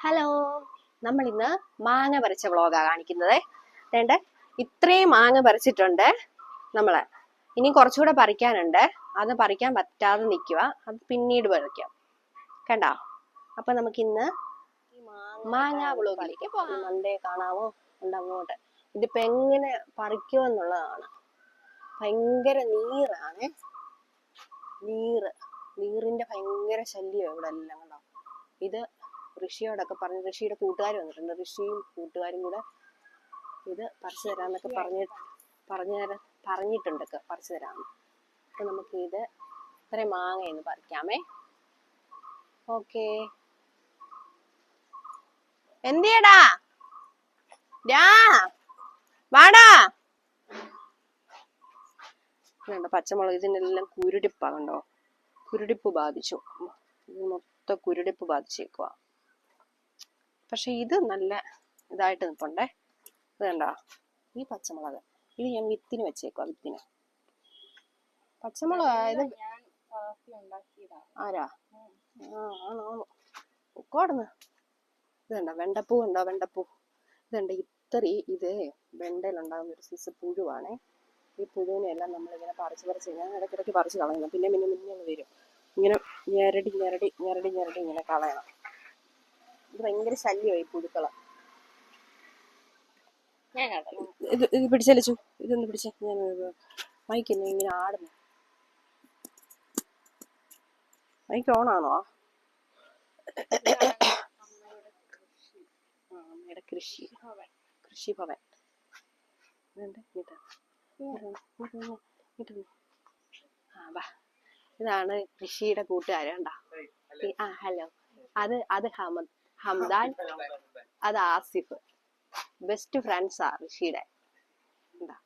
Hello, നമ്മൾ ഇന്ന് മാങ്ങ പറിച്ച വ്ളോഗാണ് കാണിക്കുന്നത്. വേണ്ട ഇത്രയും മാങ്ങ പറിച്ചിട്ടുണ്ട് നമ്മള്. ഇനി കുറച്ചുകൂടെ പറിക്കാനുണ്ട്. അത് പറിക്കാൻ പറ്റാതെ നിൽക്കുക. അത് പിന്നീട് പറിക്കാം. കണ്ടോ? അപ്പൊ നമുക്ക് ഇന്ന് മാങ്ങ വ്ളോഗിലേക്ക് പോകാം. മണ്ടേ കാണാവോ? ഉണ്ട് അങ്ങോട്ട്. ഇതിപ്പോ എങ്ങനെ പറിക്കുമെന്നുള്ളതാണ്. ഭയങ്കര നീറാണ്. നീറിന്റെ ഭയങ്കര ശല്യം ഇവിടെ എല്ലാം. കണ്ടോ? ഇത് ഋഷിയോടൊക്കെ പറഞ്ഞു. ഋഷിയുടെ കൂട്ടുകാർ വന്നിട്ടുണ്ട്. ഋഷിയും കൂട്ടുകാരും കൂടെ ഇത് പറിച്ചു തരാന്നൊക്കെ പറഞ്ഞിട്ടുണ്ട് പറിച്ചു തരാന്ന്. അപ്പൊ നമുക്ക് ഇത് ഇത്രയും മാങ്ങയെന്ന് പറിക്കാമേ. ഓക്കേ, എന്തിയടാ വാടാ. വേണ്ട പച്ചമുളക് ഇതിനെല്ലാം കുരുടിപ്പാ. കണ്ടോ? കുരുടിപ്പ് ബാധിച്ചു. ഇത് മൊത്തം കുരുടിപ്പ് ബാധിച്ചേക്കുവാ. പക്ഷെ ഇത് നല്ല ഇതായിട്ട് നിൽപ്പുണ്ടേ. ഇത് കണ്ടോ? ഈ പച്ചമുളക് ഇത് ഞാൻ വിത്തിന് വെച്ചേക്കുവാ. വിത്തിന് പച്ചമുളക് ഇത് ആരാ? ആണോ? ഉക്കോടുന്ന്. ഇത് കണ്ടോ? വെണ്ടപ്പൂ ഉണ്ടോ? വെണ്ടപ്പൂ ഇതുണ്ട്. ഇത് വെണ്ടയിലുണ്ടാകുന്ന ഒരു സൈസ് പുഴുവാണേ. ഈ പുഴുവിനെല്ലാം നമ്മളിങ്ങനെ പറിച്ച് കഴിഞ്ഞാൽ ഇടയ്ക്കിടയ്ക്ക് പറിച്ച് കളയണം. പിന്നെ അങ്ങ് വരും. ഇങ്ങനെ ഞെരടി ഇങ്ങനെ കളയണം. ഇത് ഭയങ്കര ശല്യമായി പുഴുക്കള്. ഇത് പിടിച്ചലിച്ചു. ഇതൊന്ന് പിടിച്ച. ഞാൻ മൈക്കിന്ന് ഇങ്ങനെ ആടുന്നു. മൈക്ക് ഓണാണോ? അമ്മയുടെ കൃഷിഭവൻ. ഇതാണ് കൃഷിയുടെ കൂട്ടുകാര്. കണ്ടോ? ഹലോ. അത് ഹംദാൻ, അത് ആസിഫ്. ബെസ്റ്റ് ഫ്രണ്ട്സാ ഋഷിയുടെ. എന്താ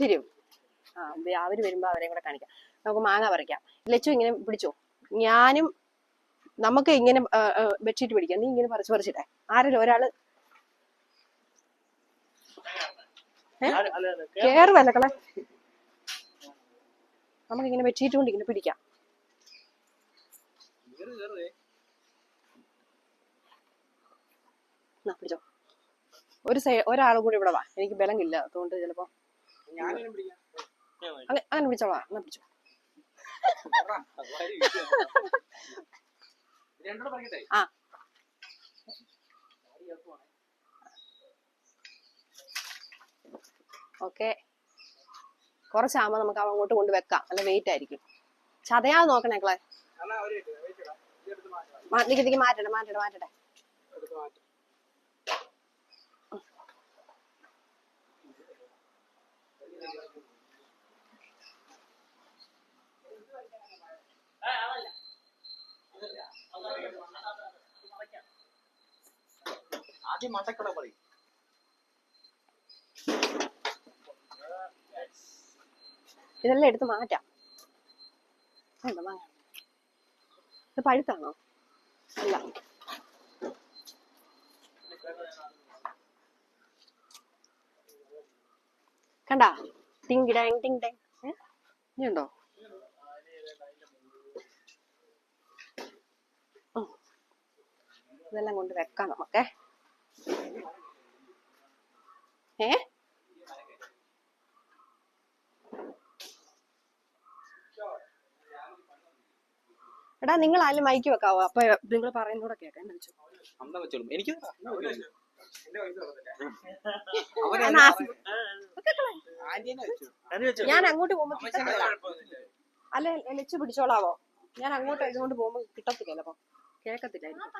വരും. അവര് വരുമ്പോ അവരെയും കൂടെ കാണിക്കാം. നമുക്ക് മാങ്ങ പറിക്കാം. ലച്ചു ഇങ്ങനെ പിടിച്ചോ. നമുക്ക് ഇങ്ങനെ ബെഡ്ഷീറ്റ് പിടിക്കാം. നീ ഇങ്ങനെ പറിച്ചിട്ടെ. ആരെങ്കിലും ഒരാള് കേറുവല്ല കളെ. നമുക്കിങ്ങനെ ബെഡ്ഷീറ്റ് കൊണ്ട് ഇങ്ങനെ പിടിക്കാം. പിടിച്ചോ. ഒരാളും കൂടി ഇവിടെ വാ. എനിക്ക് ബലമില്ല. അതുകൊണ്ട് ചിലപ്പോ അങ്ങനെ പിടിച്ചോളാം. എന്നാ പിടിച്ചോ. ഓക്കെ, കുറച്ചാകുമ്പോ നമുക്ക് അങ്ങോട്ട് കൊണ്ട് വെക്കാം. നല്ല വെയിറ്റ് ആയിരിക്കും. ചതയാതെ നോക്കണേക്കളെ. മാറ്റട്ടെ. ഇതെല്ലാം എടുത്ത് മാറ്റാം. ഇത് പഴുത്താണോ? അല്ല. കണ്ടാ? ടിങ് ടാങ് ടിങ് ടാങ്. ഇനിയുണ്ടോ? ഇതെല്ലാം കൊണ്ട് വെക്കാം നമുക്ക്. എടാ, നിങ്ങൾ ആരും മൈക്ക് വെക്കാവോ? അപ്പൊ നിങ്ങൾ പറയുന്നൂടെ കേൾക്കാൻ. ഞാൻ അങ്ങോട്ട് പോകുമ്പോ കിട്ടത്തില്ല. അല്ല, ലച്ചു പിടിച്ചോളാവോ? ഞാൻ അങ്ങോട്ട് ഇതുകൊണ്ട് പോകുമ്പോ കിട്ടത്തില്ല. അപ്പൊ കേക്കത്തില്ലായിരിക്കും.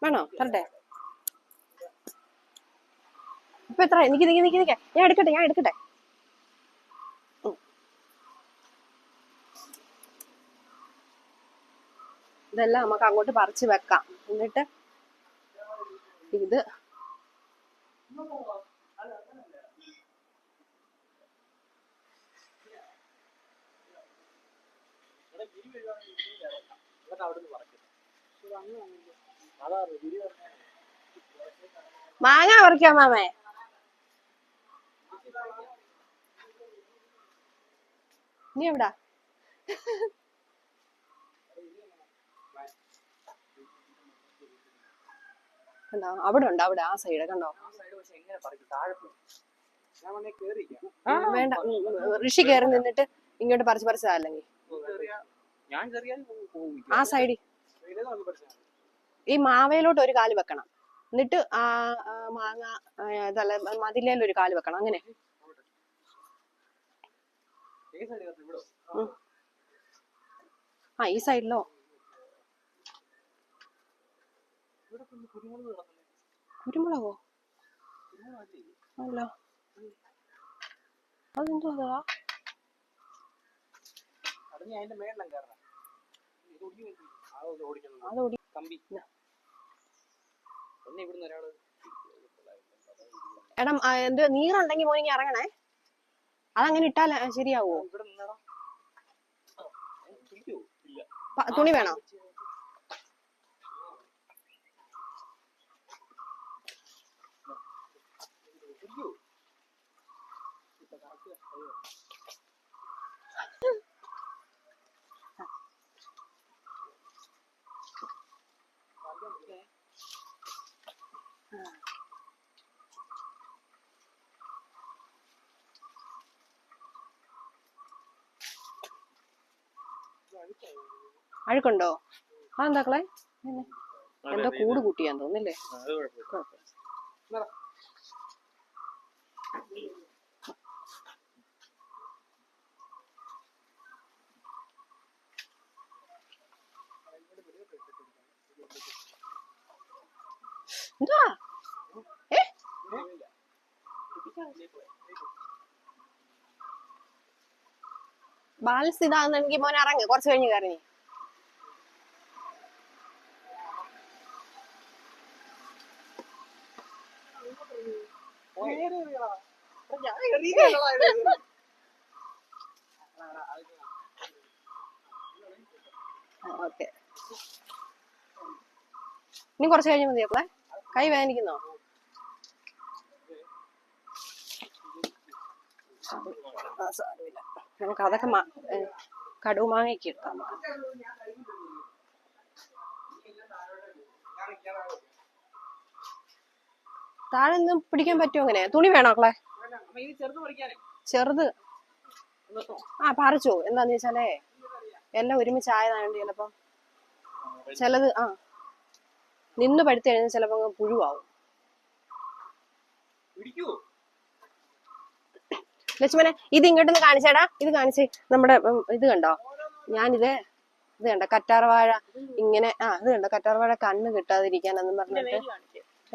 വേണോ? തരട്ടെ. ഇപ്പൊ എത്ര? എനിക്ക് ഞാൻ എടുക്കട്ടെ. ഇതെല്ലാം നമുക്ക് അങ്ങോട്ട് പറിച്ച് വെക്കാം. എന്നിട്ട് ഇത് മാങ്ങ പറിക്കാം മാമേ. നീ എവിടാ? കണ്ടോ, അവിടെ ഉണ്ട്, അവിടെ ആ സൈഡ് കണ്ടോ. വേണ്ട, ഋഷി കയറി നിന്നിട്ട് ഇങ്ങോട്ട് പറിച്ച് പറിച്ചതല്ലെങ്കിൽ ആ സൈഡിൽ ഈ മാവയിലോട്ട് ഒരു കാല് വെക്കണം, എന്നിട്ട് ആ മാങ്ങ ഇതല്ല മതിലേൽ ഒരു കാല് വെക്കണം, അങ്ങനെ. ആ ഈ സൈഡിലോ. കുരുമുളകോ? അല്ല, അതെന്തോ അതാ. എടാ എന്ത് നീറുണ്ടെങ്കിൽ മോനിങ്ങി ഇറങ്ങണേ. അതങ്ങനെ ഇട്ടാൽ ശരിയാവോ? തുണി വേണോ? അഴുക്കുണ്ടോ? അതെന്താക്കളെ? എന്തോ കൂട് കൂട്ടിയാന്ന് തോന്നില്ലേ? എന്താ ബാലൻസ് ഇതാണെന്നെങ്കിൽ മോനെ ഇറങ്ങ്, കുറച്ച് കഴിഞ്ഞ് കയറി. ഓക്കെ, ഇനി കുറച്ച് കഴിഞ്ഞ് മതി. അപ്പളെ കൈ വേദനിക്കുന്നോ? സാരമില്ല, നമുക്ക് അതൊക്കെ കടുമാങ്ങയ്ക്ക് എടുത്താൽ മതി. താഴെ നിന്ന് പിടിക്കാൻ പറ്റുമോ? അങ്ങനെ തുണി വേണോ മക്കളെ? ചെറുത് ആ പറിച്ചോ. എന്താന്ന് വെച്ചാലേ എല്ലാം ഒരുമിച്ച് ആയതായോണ്ട് ചിലപ്പം ചിലത് നിന്ന് പഴുത്ത് കഴിഞ്ഞാൽ ചിലപ്പോ പുഴുവാവും. ലക്ഷ്മണെ ഇത് ഇങ്ങോട്ടൊന്ന് കാണിച്ചേടാ, ഇത് കാണിച്ച്. നമ്മുടെ ഇത് കണ്ടോ? ഞാനിത് ഇത് കണ്ടോ, കറ്റാർവാഴ ഇങ്ങനെ ഇത് കണ്ടോ, കറ്റാർവാഴ കണ്ണ് കിട്ടാതിരിക്കാനെന്ന് പറഞ്ഞിട്ട്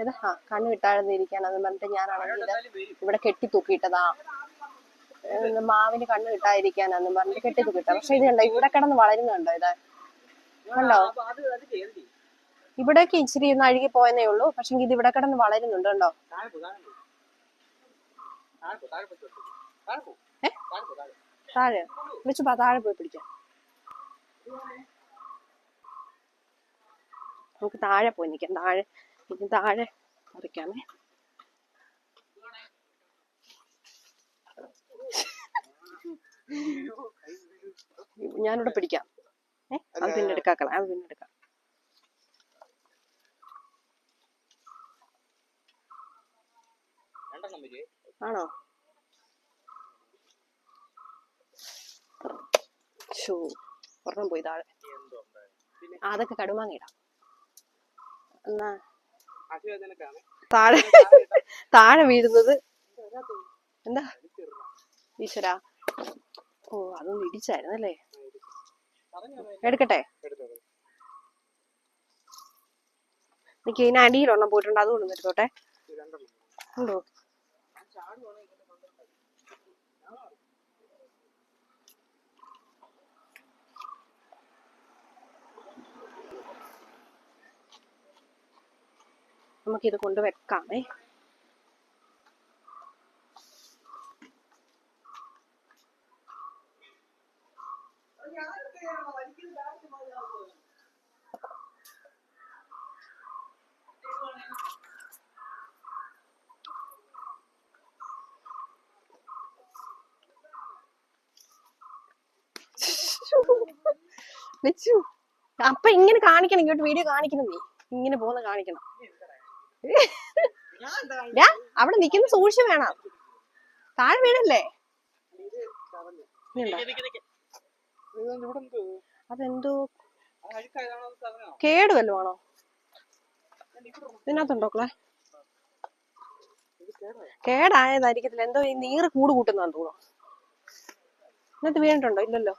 ഇത് കണ്ണ് കിട്ടാതിരിക്കാനെന്ന് പറഞ്ഞിട്ട് ഞാനാണെങ്കിൽ ഇവിടെ കെട്ടി തൂക്കിയിട്ടതാ. മാവിന് കണ്ണ് കിട്ടാതിരിക്കാനെന്ന് പറഞ്ഞിട്ട് കെട്ടി തൂക്കിയിട്ട. പക്ഷെ ഇത് കണ്ടോ, ഇവിടെ കിടന്ന് വളരുന്നുണ്ടോ? ഇത് കണ്ടോ? ഇവിടേക്ക് ഇച്ചിരി ഒന്ന് അഴുകി പോയെന്നേ ഉള്ളൂ, പക്ഷെ ഇത് ഇവിടെ കിടന്ന് വളരുന്നുണ്ട്. കണ്ടോ? താഴെ വിളിച്ചു താഴെ പോയി പിടിക്കാം. നമുക്ക് താഴെ പോയി നിൽക്കാം. താഴെ പറിക്കാമേ. ഞാനിവിടെ പിടിക്കാം. അത് പിന്നെ എടുക്കാക്കളെ, അത് പിന്നെ എടുക്കാം. ആണോ? ഒരെണ്ണം പോയി താഴെ. അതൊക്കെ കടുമാങ്ങ ഇടാം. എന്നാ താഴെ വീഴുന്നത് എന്താ ഈശ്വരാ. അതൊന്നും ഇടിച്ചായിരുന്നല്ലേ. എടുക്കട്ടെ? എനിക്ക് ഇതിന് അടിയിലൊരെണ്ണം പോയിട്ടുണ്ട്, അതുകൊണ്ടൊന്നും എടുത്തോട്ടെ. ഉണ്ടോ? നമുക്കിത് കൊണ്ട് വെക്കാമേ. വെച്ചു. അപ്പൊ ഇങ്ങനെ കാണിക്കണം, ഇങ്ങോട്ട് വീഡിയോ കാണിക്കണം, നീ ഇങ്ങനെ പോകുന്ന കാണിക്കണം. അവിടെ നിക്കുന്ന സൂക്ഷിച്ച് വേണം, താഴെ വീടല്ലേ. അതെന്തോ കേട് വല്ലോ ആണോ ഇതിനകത്തുണ്ടോ? കേടായതായിരിക്കത്തില്ല, എന്തോ ഈ നീര് കൂട് കൂട്ടുന്നതാന്ന് തോന്നുന്നു. ഇതിനകത്ത് വീണിട്ടുണ്ടോ? ഇല്ലല്ലോ.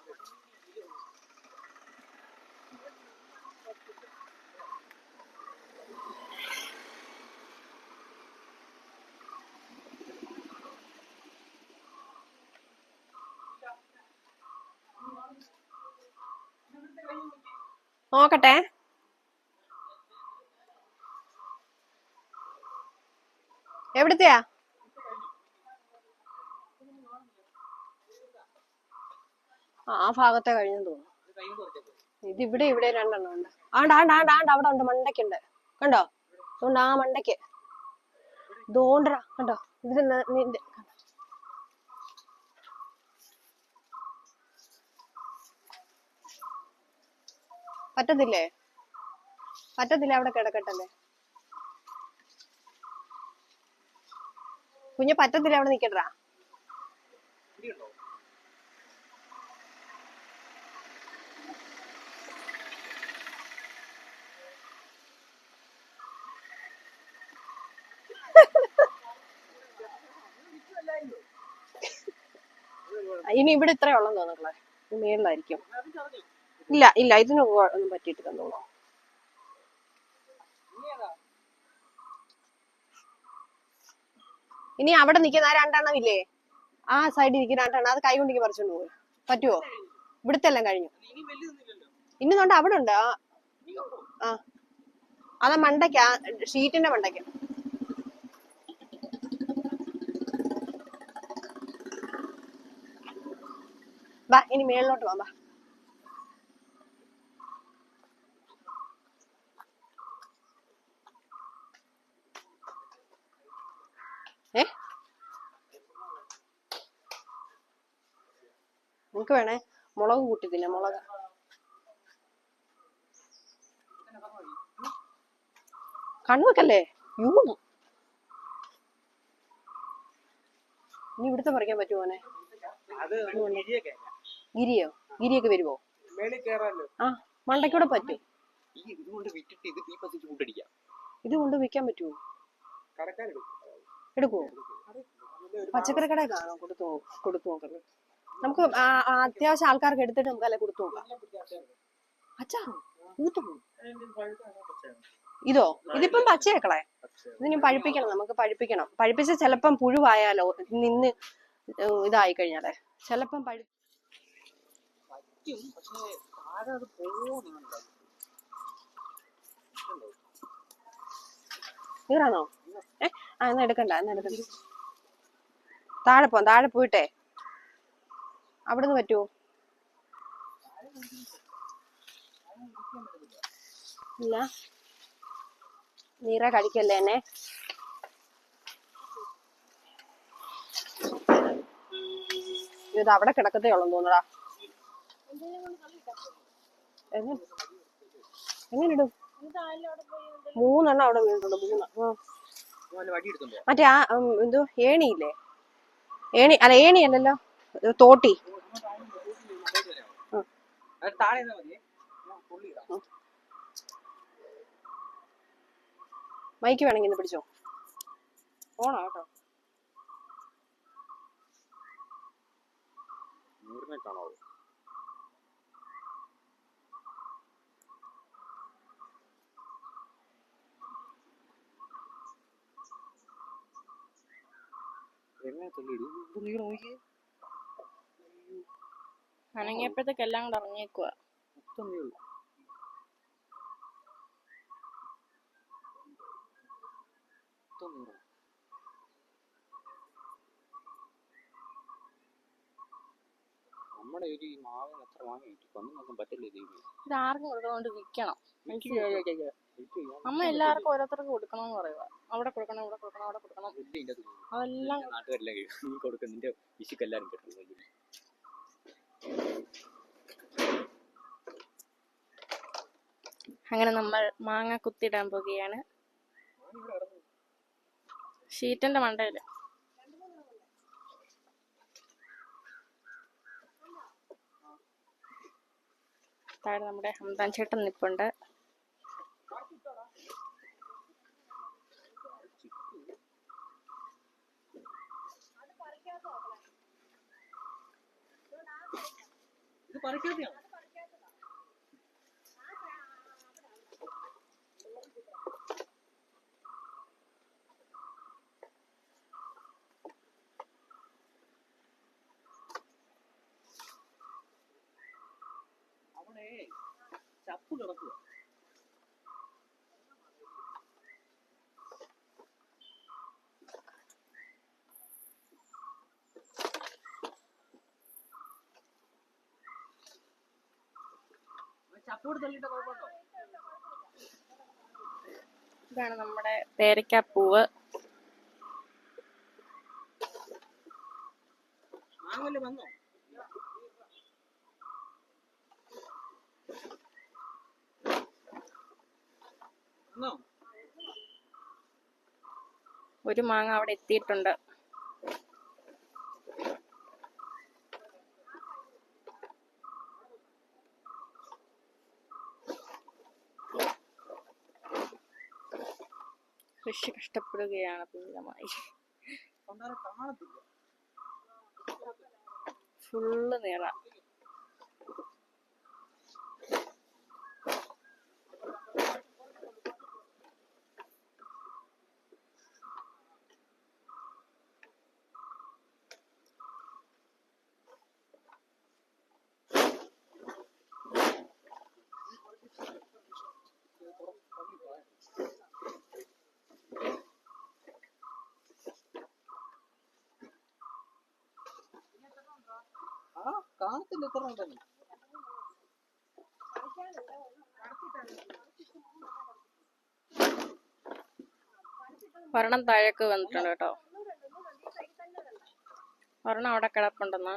നോക്കട്ടെ. എവിടത്തെയാ? ആ ഭാഗത്തെ കഴിഞ്ഞെന്ന് തോന്നുന്നു. ഇതിവിടെ ഇവിടെ രണ്ടെണ്ണം ഉണ്ട്. അവിടെ ഉണ്ട്, മണ്ടയ്ക്കുണ്ട്. കണ്ടോ? അതുകൊണ്ട് ആ മണ്ടയ്ക്ക് ദോണ്ടറ കണ്ടോ? ഇത് പറ്റത്തില്ലേ? പറ്റത്തില്ല, അവിടെ കിടക്കട്ടല്ലേ കുഞ്ഞ്, പറ്റത്തില്ല, അവിടെ നിക്കട്ടാ. ഇനി ഇവിടെ ഇത്രേ ഉള്ളെന്ന് തോന്നുന്നു, മേളിലായിരിക്കും. ഇല്ല ഇല്ല, ഇതിന് ഒന്നും പറ്റിയിട്ടില്ല തോന്നുന്നു. ഇനി അവിടെ നിൽക്കുന്ന ആ രണ്ടെണ്ണം ഇല്ലേ, ആ സൈഡിൽ നിൽക്കുന്ന രണ്ടെണ്ണം, അത് കൈ കൊണ്ടിക്ക് പറിച്ചോണ്ട് പോകും. പറ്റുവോ? ഇവിടുത്തെ എല്ലാം കഴിഞ്ഞു. ഇനി തൊണ്ട് അവിടെ ഉണ്ട്. ആ അതാ മണ്ടയ്ക്ക്, ആ ഷീറ്റിന്റെ മണ്ടയ്ക്ക്. ബാ, ഇനി മേളിലോട്ട് പോവാം. ബാ. നിങ്ങക്ക് വേണേ മുളക് കൂട്ടിത്തില്ല, മുളക്. കണ്ണുവെക്കല്ലേ, യൂന്ന്. ഇനി ഇവിടുത്തെ പറിക്കാൻ പറ്റുമോനെ? ഗിരിയോ? ഗിരിയൊക്കെ വരുമോ? ആ, മണ്ടയ്ക്കൂടെ പറ്റും. ഇതുകൊണ്ട് വിൽക്കാൻ പറ്റുമോ? എടുക്കുവോ? പച്ചക്കറി കടയിൽ കാണോ? കൊടുത്തു നോക്കല്ലേ. നമുക്ക് അത്യാവശ്യം ആൾക്കാർക്ക് എടുത്തിട്ട് നമുക്ക് അല്ലെ കൊടുത്തു നോക്കാം. അച്ചാറോ? ഇതോ? ഇതിപ്പം പച്ചയാക്കളെ, ഇതിന് പഴുപ്പിക്കണം, നമുക്ക് പഴുപ്പിക്കണം. പഴുപ്പിച്ച ചിലപ്പം പുഴുവായാലോ, നിന്ന് ഇതായി കഴിഞ്ഞാലേ ചിലപ്പം നീറാണോ? എന്നാ എടുക്കണ്ട. താഴെ പോയിട്ടെ അവിടുന്ന് പറ്റുമോ? ഇല്ല, നീറ കഴിക്കല്ലേ എന്നെ. ഇത് അവിടെ കിടക്കത്തേ ഉള്ളെന്ന് തോന്നടാ. എങ്ങനെ ഇടും? 3 എണ്ണം അവിടെ വീണിട്ടുണ്ട്. 3. മറ്റേ ആ എന്തോ ഏണിയില്ലേ? ഏണി അല്ലല്ലോ, തോട്ടി. മൈക്ക് വേണമെങ്കിൽ ഇന്ന് പിടിച്ചോ. ഓണോ കേട്ടോ. അനങ്ങിയപ്പോഴത്തേക്ക് എല്ലാം കൂടെ ഇറങ്ങിയേക്കുക. നമ്മുടെ ഒരു മാവിന് എത്ര വാങ്ങി ഒന്നും പറ്റില്ല. ഇത് ആർക്കും കൊടുക്കുന്നതുകൊണ്ട് വിൽക്കണം. അമ്മ എല്ലാവർക്കും ഓരോരുത്തർക്ക് കൊടുക്കണമെന്ന് പറയുക. അവിടെ കൊടുക്കണം, ഇവിടെ കൊടുക്കണം, അവിടെ കൊടുക്കണം. അതെല്ലാം നാട്ടുകാരെല്ലാം കൊടുക്കും. നിന്റെ വിശുക്കെല്ലാരും കിട്ടും. അങ്ങനെ നമ്മൾ മാങ്ങ കുത്തിയിടാൻ പോകുകയാണ്. ഷീറ്റിന്റെ മണ്ടയില് താഴെ നമ്മുടെ ഹംദാൻ ചേട്ടൻ നിപ്പുണ്ട്. ചപ്പ് കിടക്കുക. ചപ്പോട് തള്ളിയിട്ട് കുഴപ്പമുണ്ടോ? ഇതാണ് നമ്മുടെ പേരയ്ക്കാപ്പൂവ്. മാങ്ങല്ലേ വന്നോ? ഒരു മാങ്ങ അവിടെ എത്തിയിട്ടുണ്ട്. കൃഷി കഷ്ടപ്പെടുകയാണ് പൂർണ്ണമായി. ഫുള്ള് നിറ. കാണത്തില്ല എത്ര ഉണ്ടെന്ന്. ഒരെണ്ണം താഴേക്ക് വന്നിട്ടുണ്ട് കേട്ടോ. ഒരെണ്ണം അവിടെ കിടപ്പുണ്ടെന്ന്.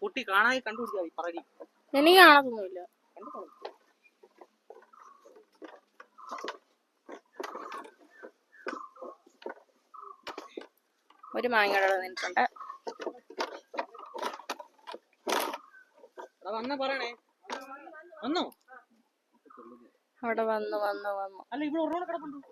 പൊട്ടി കാണാതെ കണ്ടുപിടിച്ചാൽ പറയും. എനിക്ക് കാണത്തൊന്നുമില്ല. ഒരു മാങ്ങയുടെ നിന്നിട്ടുണ്ട്. പറയണേ വന്നോ? അവിടെ വന്നു വന്നു വന്നു. അല്ല ഇവിടെ ഒരെണ്ണം കിടപ്പുണ്ട്.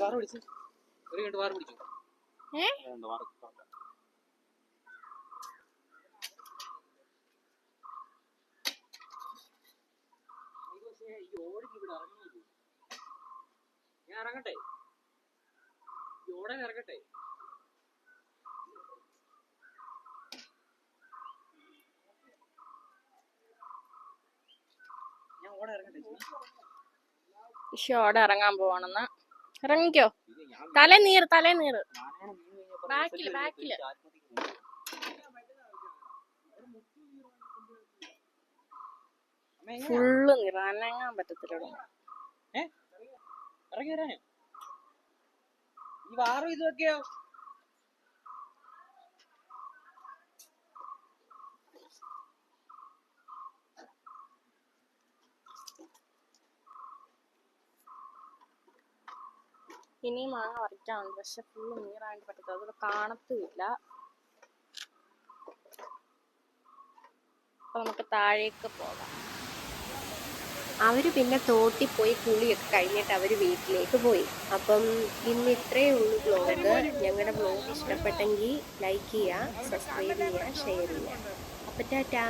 വാറ് പിടിച്ചു. ഒരു കണ്ട് വാറ് പിടിച്ചു. ഈ ഓടിക്ക് ഇവിടെ ഇറങ്ങുന്നു. ഞാൻ ഇറങ്ങട്ടെ? ഈ ഓടാൻ ഇറങ്ങട്ടെ? ഞാൻ ഓടാൻ ഇറങ്ങട്ടെ? ഓടെ ഇറങ്ങാൻ പോവാണെന്ന്. ഇറങ്ങിക്കോ. തലേ നീറ് ബാക്കില് ബാക്കില്. ഫുള്ള് നിറ. അനങ്ങാൻ പറ്റത്തില്ല. ഇറങ്ങി വരാനോ? ഈ വാറും ഇതൊക്കെയോ? ഇനി മാങ്ങ പറിക്കാനുണ്ട്. പക്ഷെ ഫുള്ള് നീറാണ്ട് പറ്റത്തില്ല. അതുകൊണ്ട് കാണത്തുമില്ല. അപ്പൊ നമുക്ക് താഴേക്ക് പോകാം. അവർ പിന്നെ തോട്ടിൽ പോയി കുളിയൊക്കെ കഴിഞ്ഞിട്ട് അവർ വീട്ടിലേക്ക് പോയി. അപ്പം ഇന്ന് ഇത്രയേ ഉള്ളൂ വ്ലോഗ്. ഞങ്ങളുടെ വ്ലോഗ് ഇഷ്ടപ്പെട്ടെങ്കിൽ ലൈക്ക് ചെയ്യുക, സബ്സ്ക്രൈബ് ചെയ്യുക, ഷെയർ ചെയ്യുക. അപ്പം ടാറ്റാ.